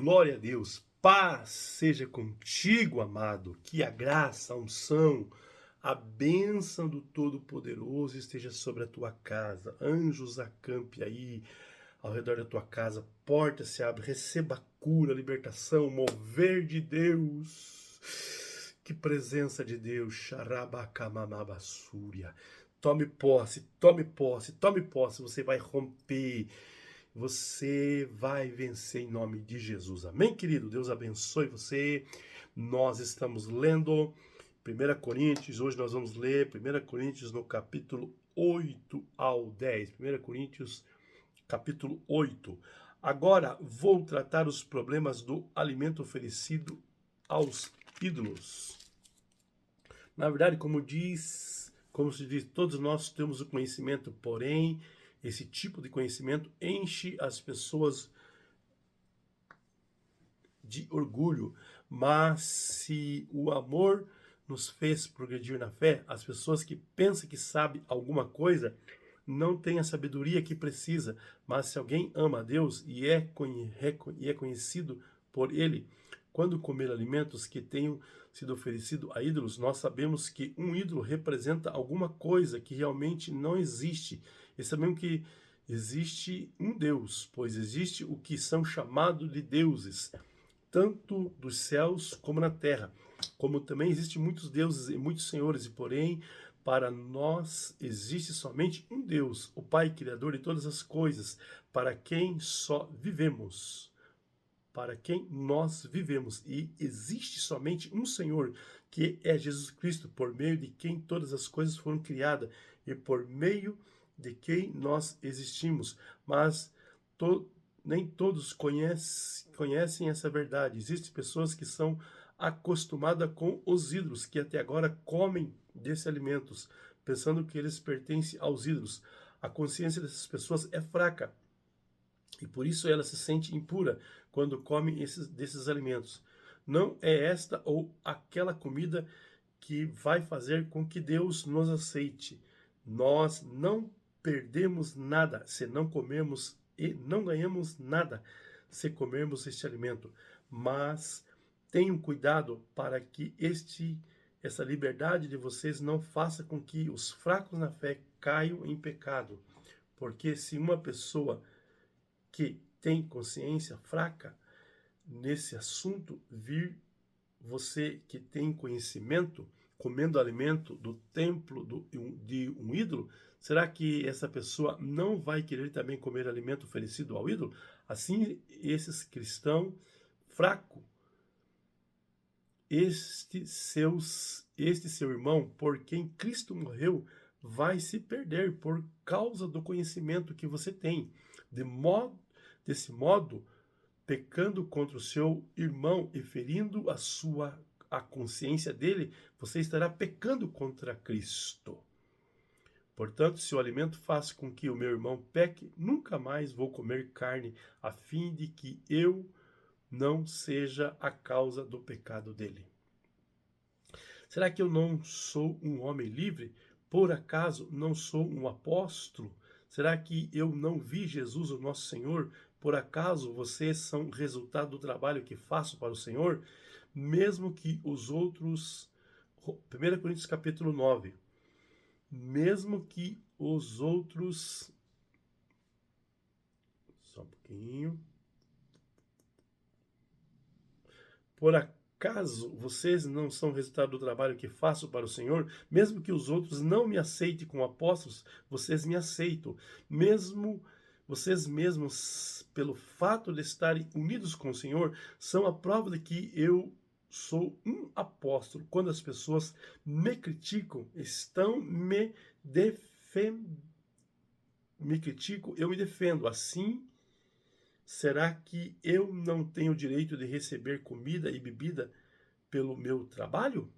Glória a Deus. Paz seja contigo, amado. Que a graça, a unção, a bênção do Todo-Poderoso esteja sobre a tua casa. Anjos acampe aí ao redor da tua casa. Porta se abre. Receba cura, libertação, mover de Deus. Que presença de Deus. Xarabacamamabassúria. Tome posse, tome posse, tome posse. Você vai romper. Você vai vencer em nome de Jesus. Amém, querido? Deus abençoe você. Nós estamos lendo 1 Coríntios. Hoje nós vamos ler 1 Coríntios no capítulo 8 ao 10. 1 Coríntios, capítulo 8. Agora vou tratar os problemas do alimento oferecido aos ídolos. Na verdade, como se diz, todos nós temos o conhecimento, porém, esse tipo de conhecimento enche as pessoas de orgulho. Mas se o amor nos fez progredir na fé, as pessoas que pensam que sabem alguma coisa não têm a sabedoria que precisa. Mas se alguém ama a Deus e é conhecido por Ele, quando comer alimentos que tenham sido oferecidos a ídolos, nós sabemos que um ídolo representa alguma coisa que realmente não existe. E sabemos que existe um Deus, pois existe o que são chamados de deuses, tanto dos céus como na terra. Como também existem muitos deuses e muitos senhores, e porém, para nós existe somente um Deus, o Pai Criador de todas as coisas, para quem só vivemos. Para quem nós vivemos. E existe somente um Senhor, que é Jesus Cristo, por meio de quem todas as coisas foram criadas e por meio de quem nós existimos. Mas nem todos conhecem essa verdade. Existem pessoas que são acostumadas com os ídolos, que até agora comem desses alimentos, pensando que eles pertencem aos ídolos. A consciência dessas pessoas é fraca. E por isso ela se sente impura quando come desses alimentos. Não é esta ou aquela comida que vai fazer com que Deus nos aceite. Nós não perdemos nada se não comermos e não ganhamos nada se comermos este alimento. Mas tenham cuidado para que essa liberdade de vocês não faça com que os fracos na fé caiam em pecado. Porque se uma pessoa que tem consciência fraca nesse assunto vir você que tem conhecimento comendo alimento do templo de um ídolo, será que essa pessoa não vai querer também comer alimento oferecido ao ídolo? Assim, esses cristãos fracos, este seu irmão, por quem Cristo morreu, vai se perder por causa do conhecimento que você tem. Desse modo, pecando contra o seu irmão e ferindo a consciência dele, você estará pecando contra Cristo. Portanto, se o alimento faz com que o meu irmão peque, nunca mais vou comer carne, a fim de que eu não seja a causa do pecado dele. Será que eu não sou um homem livre? Por acaso não sou um apóstolo? Será que eu não vi Jesus, o nosso Senhor? Por acaso vocês são resultado do trabalho que faço para o Senhor? Mesmo que os outros... 1 Coríntios capítulo 9. Mesmo que os outros... Só um pouquinho. Por acaso vocês não são resultado do trabalho que faço para o Senhor? Mesmo que os outros não me aceitem como apóstolos, vocês me aceitam. Mesmo vocês mesmos, pelo fato de estarem unidos com o Senhor, são a prova de que eu sou um apóstolo. Quando as pessoas me criticam, me criticam, eu me defendo. Assim, será que eu não tenho o direito de receber comida e bebida pelo meu trabalho?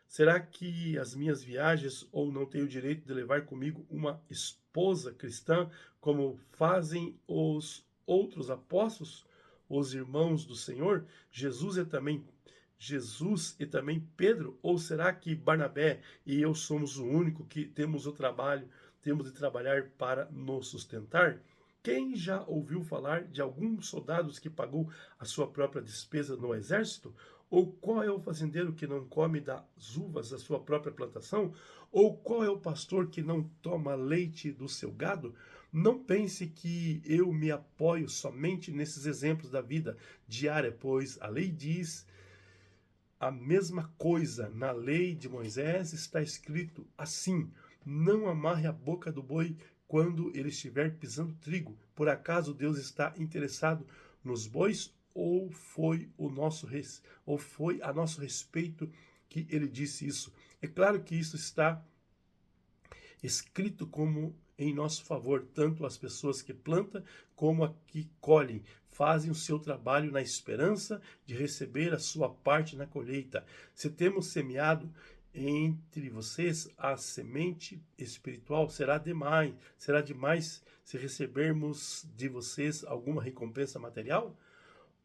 Será que as minhas viagens ou não tenho o direito de levar comigo uma esposa cristã, como fazem os outros apóstolos, os irmãos do Senhor, Jesus e também Pedro? Ou será que Barnabé e eu somos o único que temos de trabalhar para nos sustentar? Quem já ouviu falar de algum soldado que pagou a sua própria despesa no exército? Ou qual é o fazendeiro que não come das uvas da sua própria plantação? Ou qual é o pastor que não toma leite do seu gado? Não pense que eu me apoio somente nesses exemplos da vida diária, pois a lei diz a mesma coisa. Na lei de Moisés está escrito assim: não amarre a boca do boi quando ele estiver pisando trigo. Por acaso Deus está interessado nos bois, ou foi ou foi a nosso respeito que ele disse isso? É claro que isso está escrito como em nosso favor. Tanto as pessoas que plantam como a que colhem fazem o seu trabalho na esperança de receber a sua parte na colheita. Se temos semeado entre vocês a semente espiritual, será demais se recebermos de vocês alguma recompensa material?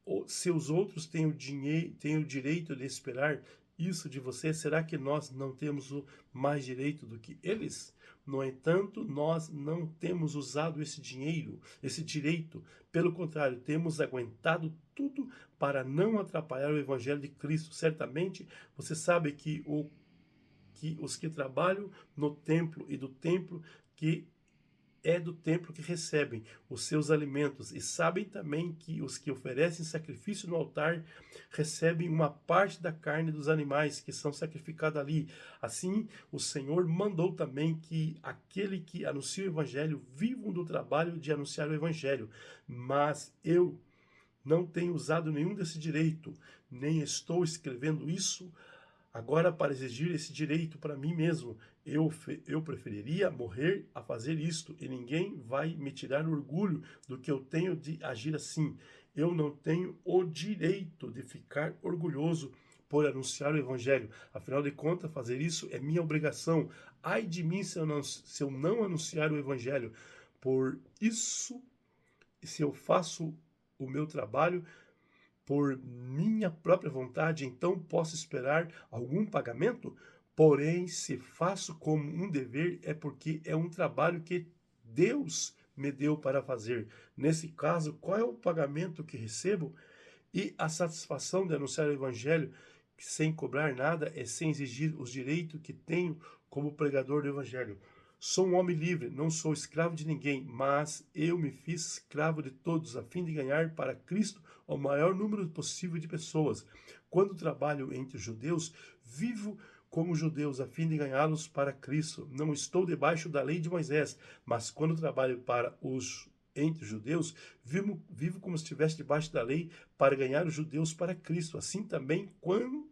Ou se os outros têm o direito de esperar isso de você, será que nós não temos o mais direito do que eles? No entanto, nós não temos usado esse direito. Pelo contrário, temos aguentado tudo para não atrapalhar o evangelho de Cristo. Certamente, você sabe que os que trabalham no templo e do templo que é do templo que recebem os seus alimentos, e sabem também que os que oferecem sacrifício no altar recebem uma parte da carne dos animais que são sacrificados ali. Assim, o Senhor mandou também que aquele que anuncia o evangelho vivam do trabalho de anunciar o evangelho. Mas eu não tenho usado nenhum desse direito, nem estou escrevendo isso agora para exigir esse direito para mim mesmo. Eu preferiria morrer a fazer isto, e ninguém vai me tirar o orgulho do que eu tenho de agir assim. Eu não tenho o direito de ficar orgulhoso por anunciar o evangelho. Afinal de contas, fazer isso é minha obrigação. Ai de mim se eu não anunciar o evangelho. Por isso, se eu faço o meu trabalho por minha própria vontade, então posso esperar algum pagamento? Porém, se faço como um dever, é porque é um trabalho que Deus me deu para fazer. Nesse caso, qual é o pagamento que recebo? E a satisfação de anunciar o evangelho sem cobrar nada é sem exigir os direitos que tenho como pregador do evangelho. Sou um homem livre, não sou escravo de ninguém, mas eu me fiz escravo de todos, a fim de ganhar para Cristo o maior número possível de pessoas. Quando trabalho entre os judeus, vivo como judeus, a fim de ganhá-los para Cristo. Não estou debaixo da lei de Moisés, mas quando trabalho para os entre os judeus, vivo como se estivesse debaixo da lei para ganhar os judeus para Cristo. Assim também, quando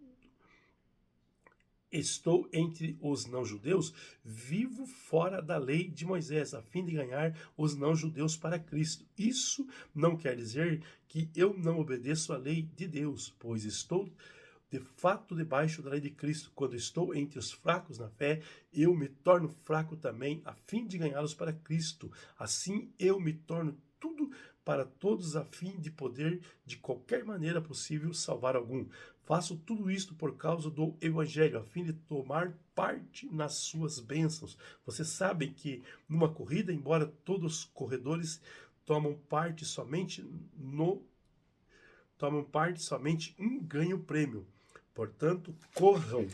estou entre os não-judeus, vivo fora da lei de Moisés, a fim de ganhar os não-judeus para Cristo. Isso não quer dizer que eu não obedeço à lei de Deus, pois estou de fato debaixo da lei de Cristo. Quando estou entre os fracos na fé, eu me torno fraco também, a fim de ganhá-los para Cristo. Assim eu me torno tudo para todos, a fim de poder, de qualquer maneira possível, salvar algum. Faço tudo isto por causa do Evangelho, a fim de tomar parte nas suas bênçãos. Você sabe que numa corrida, embora todos os corredores tomam parte somente um ganha o prêmio. Portanto, corram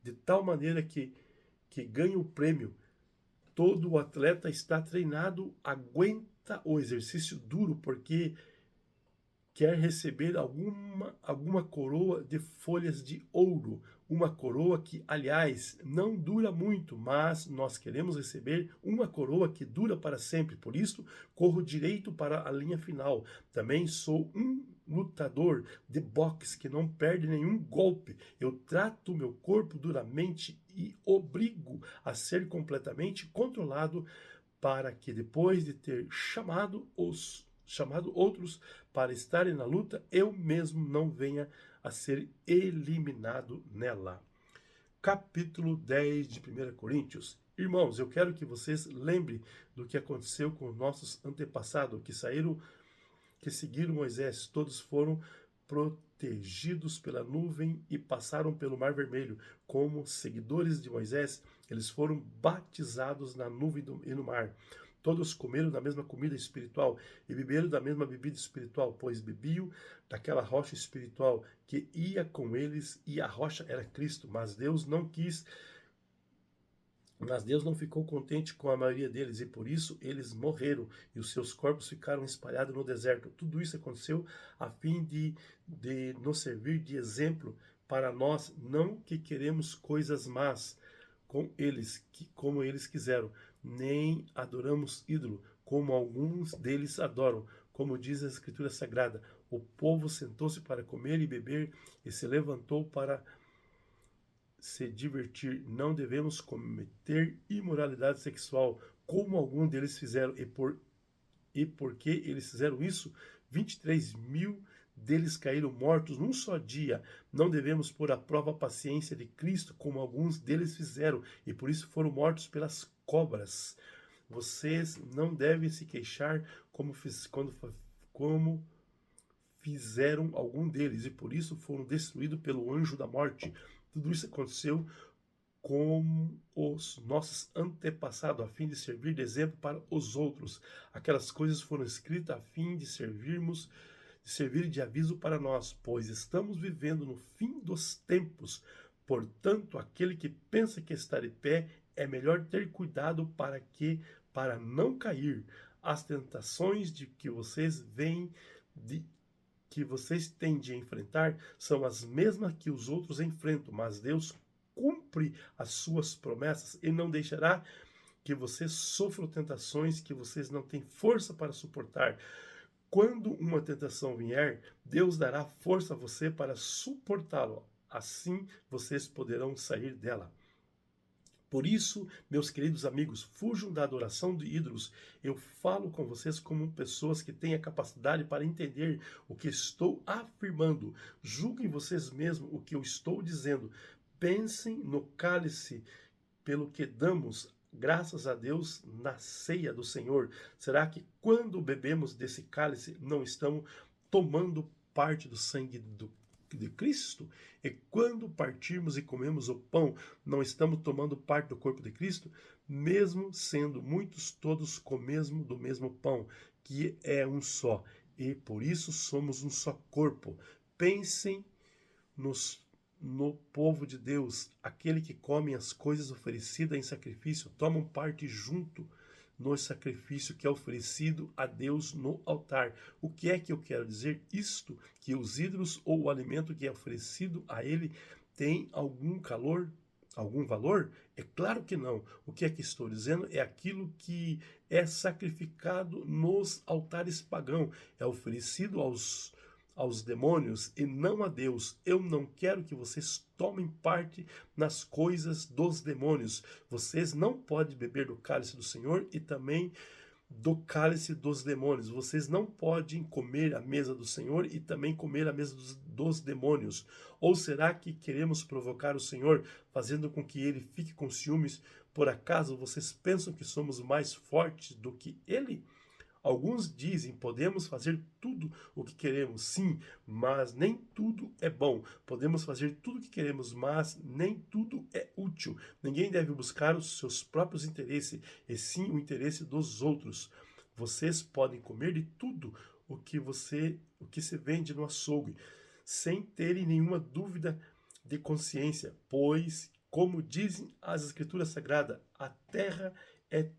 de tal maneira que ganhe o prêmio. Todo atleta está treinado, aguenta o exercício duro, porque quer receber alguma coroa de folhas de ouro, uma coroa que, aliás, não dura muito, mas nós queremos receber uma coroa que dura para sempre. Por isso, corro direito para a linha final. Também sou um lutador de boxe que não perde nenhum golpe. Eu trato meu corpo duramente e obrigo a ser completamente controlado, para que depois de ter chamado outros para estarem na luta, eu mesmo não venha a ser eliminado nela. Capítulo 10 de 1 Coríntios. Irmãos, eu quero que vocês lembrem do que aconteceu com nossos antepassados, que seguiram Moisés. Todos foram protegidos pela nuvem e passaram pelo Mar Vermelho. Como seguidores de Moisés, eles foram batizados na nuvem e no mar. Todos comeram da mesma comida espiritual e beberam da mesma bebida espiritual, pois bebiam daquela rocha espiritual que ia com eles, e a rocha era Cristo. Mas Deus não ficou contente com a maioria deles, e por isso eles morreram, e os seus corpos ficaram espalhados no deserto. Tudo isso aconteceu a fim de nos servir de exemplo para nós, não que queremos coisas más como eles quiseram, nem adoramos ídolo, como alguns deles adoram. Como diz a Escritura Sagrada, o povo sentou-se para comer e beber, e se levantou para se divertir. Não devemos cometer imoralidade sexual, como alguns deles fizeram, e porque eles fizeram isso, 23.000 deles caíram mortos num só dia. Não devemos pôr à prova a paciência de Cristo, como alguns deles fizeram, e por isso foram mortos pelas cobras. Vocês não devem se queixar como fizeram algum deles, e por isso foram destruídos pelo anjo da morte. Tudo isso aconteceu com os nossos antepassados, a fim de servir de exemplo para os outros. Aquelas coisas foram escritas a fim de servir de aviso para nós, pois estamos vivendo no fim dos tempos. Portanto, aquele que pensa que está de pé, é melhor ter cuidado para não cair. As tentações que vocês têm de enfrentar são as mesmas que os outros enfrentam, mas Deus cumpre as suas promessas e não deixará que vocês sofram tentações que vocês não têm força para suportar. Quando uma tentação vier, Deus dará força a você para suportá-lo. Assim vocês poderão sair dela. Por isso, meus queridos amigos, fujam da adoração de ídolos. Eu falo com vocês como pessoas que têm a capacidade para entender o que estou afirmando. Julguem vocês mesmos o que eu estou dizendo. Pensem no cálice pelo que damos graças a Deus na ceia do Senhor. Será que quando bebemos desse cálice não estamos tomando parte do sangue de Cristo? E quando partirmos e comemos o pão, não estamos tomando parte do corpo de Cristo? Mesmo sendo muitos, todos comemos do mesmo pão, que é um só, e por isso somos um só corpo. Pensem no povo de Deus, aquele que come as coisas oferecidas em sacrifício, tomam parte junto no sacrifício que é oferecido a Deus no altar. O que é que eu quero dizer? Isto, que os ídolos ou o alimento que é oferecido a ele tem algum valor? É claro que não. O que é que estou dizendo? É aquilo que é sacrificado nos altares pagãos, é oferecido aos demônios e não a Deus. Eu não quero que vocês tomem parte nas coisas dos demônios. Vocês não podem beber do cálice do Senhor e também do cálice dos demônios. Vocês não podem comer a mesa do Senhor e também comer a mesa dos demônios. Ou será que queremos provocar o Senhor, fazendo com que ele fique com ciúmes? Por acaso vocês pensam que somos mais fortes do que ele? Alguns dizem, podemos fazer tudo o que queremos, sim, mas nem tudo é bom. Podemos fazer tudo o que queremos, mas nem tudo é útil. Ninguém deve buscar os seus próprios interesses, e sim o interesse dos outros. Vocês podem comer de tudo o que se vende no açougue, sem terem nenhuma dúvida de consciência, pois, como dizem as Escrituras Sagradas, a terra é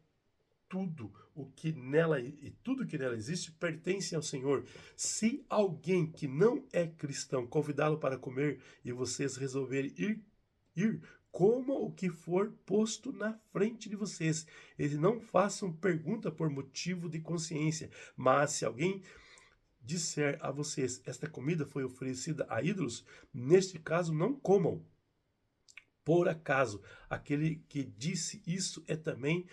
tudo que nela existe pertence ao Senhor. Se alguém que não é cristão convidá-lo para comer e vocês resolverem coma o que for posto na frente de vocês. Eles não façam pergunta por motivo de consciência, mas se alguém disser a vocês, esta comida foi oferecida a ídolos, neste caso não comam. Por acaso, aquele que disse isso é também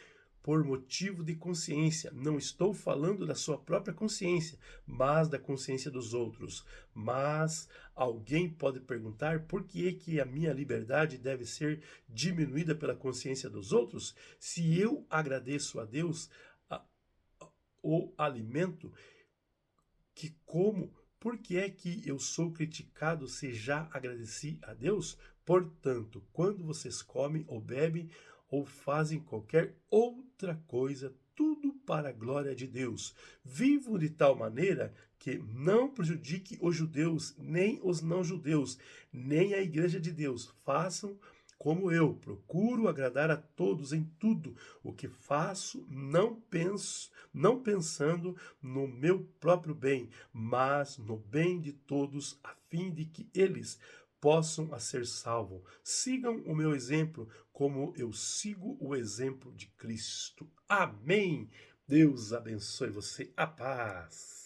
por motivo de consciência. Não estou falando da sua própria consciência, mas da consciência dos outros. Mas alguém pode perguntar por que é que a minha liberdade deve ser diminuída pela consciência dos outros? Se eu agradeço a Deus o alimento que como, por que é que eu sou criticado se já agradeci a Deus? Portanto, quando vocês comem ou bebem ou fazem qualquer outra coisa, tudo para a glória de Deus. Vivo de tal maneira que não prejudique os judeus, nem os não-judeus, nem a igreja de Deus. Façam como eu, procuro agradar a todos em tudo. O que faço, não pensando no meu próprio bem, mas no bem de todos, a fim de que eles possam a ser salvos. Sigam o meu exemplo, como eu sigo o exemplo de Cristo. Amém. Deus abençoe você. A paz.